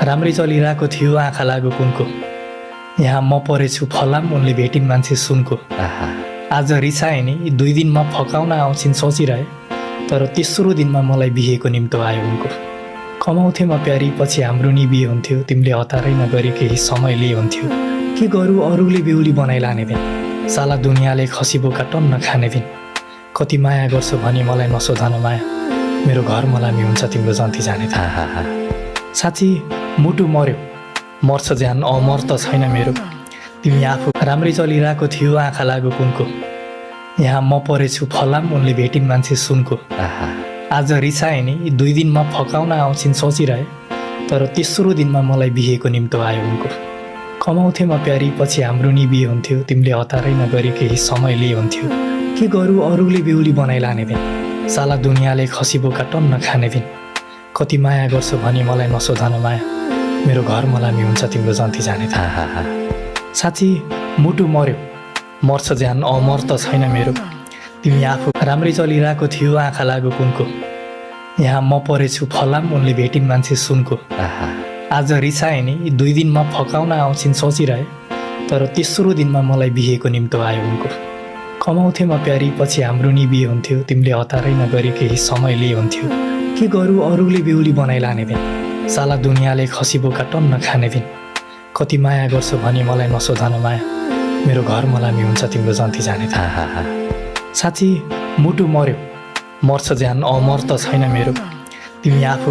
राम्रै चलिरहेको थियो आँखा लागो कुनको। यहाँ म परेछु फलाम उनले भेटिन् मान्छे सुनको। आज रिसाए नि 2 दिनमा फकाउन आउँछिन् सोचिरहे, तर तेस्रो दिनमा मलाई बिहेको निम्तो आयो उनको। कमाउँथे म प्यारी पछि हाम्रो नि बिहे हुन्थ्यो, तिमीले हतारै नगरी केही समय लिए हुन्थ्यो। के गरौँ अरूले बेहुली बनाइ लाने दिन, साला दुनियाँले खसी बोका टन्न खाने दिन। कति माया गर्छु भने मलाई नसोधन माया, मेरो घर मलामी हुन्छ तिम्रो जन्ती जाने थाहा। साँच्ची मुटु मर्यो, मर्छ ज्यान अमर त छैन मेरो। तिमी आफू राम्रै चलिरहेको थियो आँखा लागो कुनको। यहाँ म परेछु फलाम उनले भेटिन् मान्छे सुनको। आज रिसाए नि 2 दिनमा फकाउन आउँछिन् सोचिरहे, तर तेस्रो दिनमा मलाई बिहेको निम्तो आयो उनको। कमाउँथे म प्यारी पछि हाम्रो नि बिहे हुन्थ्यो, तिमीले हतारै नगरी केही समय लिए हुन्थ्यो। के गरौँ अरूले बेहुली बनाइ लाने दिन, साला दुनियाँले खसी बोका टन्न खाने दिन। कति माया गर्छु भने मलाई नसोधन माया, मेरो घर मलामी हुन्छ तिम्रो जन्ती जाने थाहा। साँच्ची मुटु मर्यो, मर्छ ज्यान अमर त छैन मेरो। तिमी आफू राम्रै चलिरहेको थियो आँखा लागो कुनको। यहाँ म परेछु फलाम उनले भेटिन् मान्छे सुनको। आज रिसाए नि 2 दिनमा फकाउन आउँछिन् सोचिरहे, तर तेस्रो दिनमा मलाई बिहेको निम्तो आयो उनको। कमाउँथे म प्यारी पछि हाम्रो नि बिहे हुन्थ्यो, तिमीले हतारै नगरी केही समय लिए हुन्थ्यो। के गरौँ अरूले बेहुली बनाइ लाने दिन, साला दुनियाँले खसी बोका टन्न खाने दिन। कति माया गर्छु भने मलाई नसोधन माया, मेरो घर मलामी हुन्छ तिम्रो जन्ती जाने थाहा। साँच्ची मुटु मर्यो, मर्छ ज्यान अमर त छैन मेरो। तिमी आफू